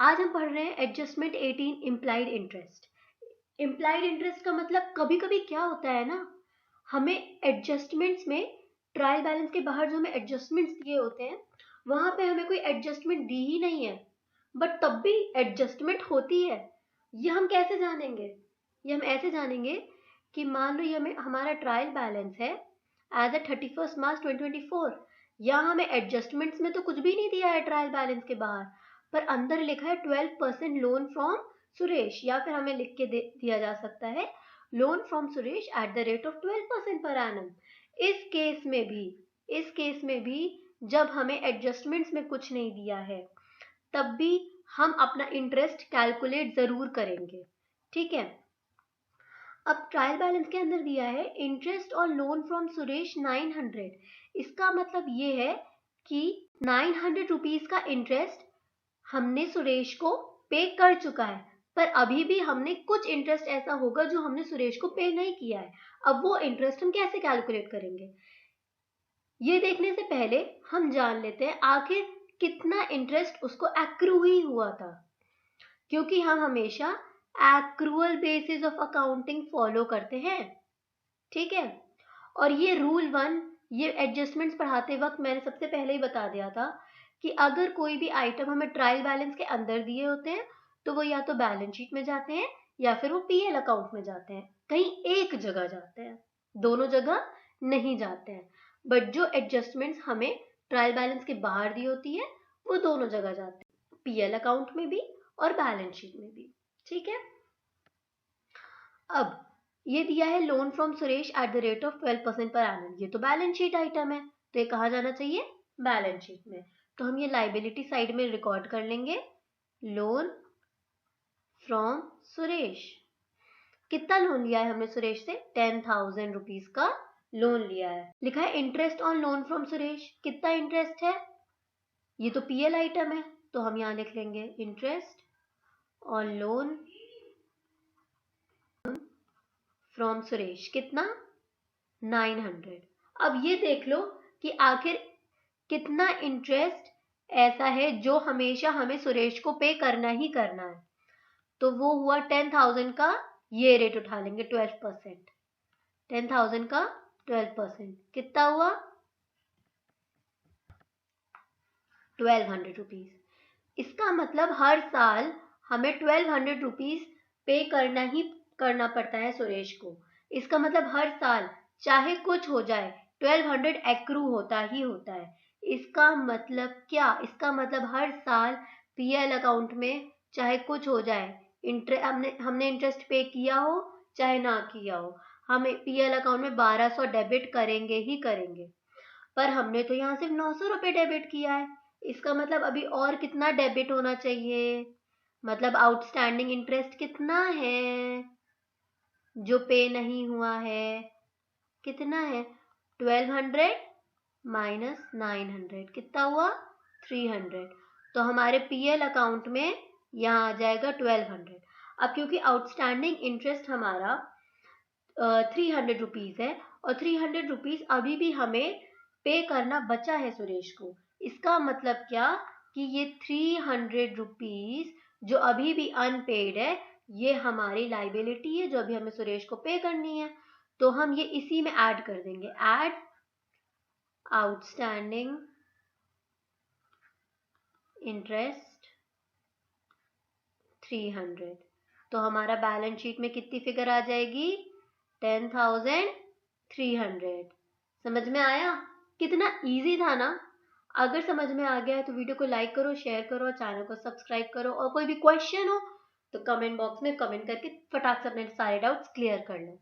आज हम पढ़ रहे हैं adjustment 18 implied interest. Implied interest का मतलब कभी कभी क्या होता है ना, हमें एडजस्टमेंट्स में ट्रायल बैलेंस के बाहर जो हमें एडजस्टमेंट्स दिए होते हैं वहां पे हमें कोई एडजस्टमेंट दी ही नहीं है, बट तब भी एडजस्टमेंट होती है। ये हम कैसे जानेंगे? ये हम ऐसे जानेंगे कि मान लो ये हमें हमारा ट्रायल बैलेंस है एज अ 31 मार्च 2024। यहाँ हमें एडजस्टमेंट्स में तो कुछ भी नहीं दिया है ट्रायल बैलेंस के बाहर, पर अंदर लिखा है 12% लोन फ्रॉम सुरेश, या फिर हमें लिख के दिया जा सकता है loan from Suresh at the rate of 12% per annum. इस केस में भी जब हमें एडजस्टमेंट्स में कुछ नहीं दिया है तब भी हम अपना इंटरेस्ट कैलकुलेट जरूर करेंगे। ठीक है, अब ट्रायल बैलेंस के अंदर दिया है इंटरेस्ट और लोन फ्रॉम सुरेश 900। इसका मतलब ये है कि 900 रुपीज का इंटरेस्ट हमने सुरेश को पे कर चुका है, पर अभी भी हमने कुछ इंटरेस्ट ऐसा होगा जो हमने सुरेश को पे नहीं किया है। अब वो इंटरेस्ट हम कैसे कैलकुलेट करेंगे, ये देखने से पहले हम जान लेते हैं आखिर कितना इंटरेस्ट उसको एक्रू ही हुआ था, क्योंकि हम हमेशा accrual basis of accounting follow करते हैं। ठीक है, और ये रूल 1, ये एडजस्टमेंट्स पढ़ाते वक्त मैंने सबसे पहले ही बता दिया था कि अगर कोई भी आइटम हमें ट्रायल बैलेंस के अंदर दिए होते हैं तो वो या तो बैलेंस शीट में जाते हैं या फिर वो पीएल अकाउंट में जाते हैं, कहीं एक जगह जाते हैं, दोनों जगह नहीं जाते हैं। बट जो एडजस्टमेंट्स हमें ट्रायल बैलेंस के बाहर दी होती है वो दोनों जगह जाते हैं, पीएल अकाउंट में भी और बैलेंस शीट में भी। ठीक है, अब ये दिया है loan from Suresh at the rate of 12% per annum, ये तो बैलेंस शीट आइटम है, तो ये कहाँ जाना चाहिए? बैलेंस शीट में। तो हम ये लाइबिलिटी साइड में रिकॉर्ड कर लेंगे, लोन फ्रॉम सुरेश। कितना लोन लिया है हमने सुरेश से? 10,000 रुपीज का लोन लिया है। लिखा है interest on loan from Suresh, कितना इंटरेस्ट है? ये तो पीएल आइटम है, तो हम यहाँ लिख लेंगे interest on loan from Suresh, कितना? 900। अब ये देख लो कि आखिर कितना इंटरेस्ट ऐसा है जो हमेशा हमें सुरेश को पे करना ही करना है। तो वो हुआ 10,000 का, ये रेट उठा लेंगे 12%। 10,000 का 12% कितना हुआ? 1200 रुपीज। इसका मतलब हर साल हमें 1200 रुपीज पे करना ही करना पड़ता है सुरेश को। इसका मतलब हर साल चाहे कुछ हो जाए 1200 एक्रू होता ही होता है। इसका मतलब क्या? इसका मतलब हर साल पीएल अकाउंट में चाहे कुछ हो जाए, हमने इंटरेस्ट पे किया हो चाहे ना किया हो, हमें पीएल अकाउंट में 1200 डेबिट करेंगे ही करेंगे। पर हमने तो यहाँ सिर्फ 900 रुपये डेबिट किया है, इसका मतलब अभी और कितना डेबिट होना चाहिए? मतलब आउटस्टैंडिंग इंटरेस्ट कितना है जो पे नहीं हुआ है? कितना है? 1200 माइनस 900 कितना हुआ? 300। तो हमारे पीएल अकाउंट में यहाँ आ जाएगा 1200। अब क्योंकि आउटस्टैंडिंग इंटरेस्ट हमारा 300 रुपीज है और 300 रुपीज अभी भी हमें पे करना बचा है सुरेश को, इसका मतलब क्या कि ये 300 रुपीज जो अभी भी अनपेड है ये हमारी लाइबिलिटी है जो अभी हमें सुरेश को पे करनी है। तो हम ये इसी में ऐड कर देंगे, ऐड आउटस्टैंडिंग इंटरेस्ट 300। तो हमारा बैलेंस शीट में कितनी फिगर आ जाएगी? 10,300। समझ में आया? कितना इजी था ना। अगर समझ में आ गया है तो वीडियो को लाइक करो, शेयर करो और चैनल को सब्सक्राइब करो, और कोई भी क्वेश्चन हो तो कमेंट बॉक्स में कमेंट करके फटाक से अपने सारे डाउट्स क्लियर कर लो।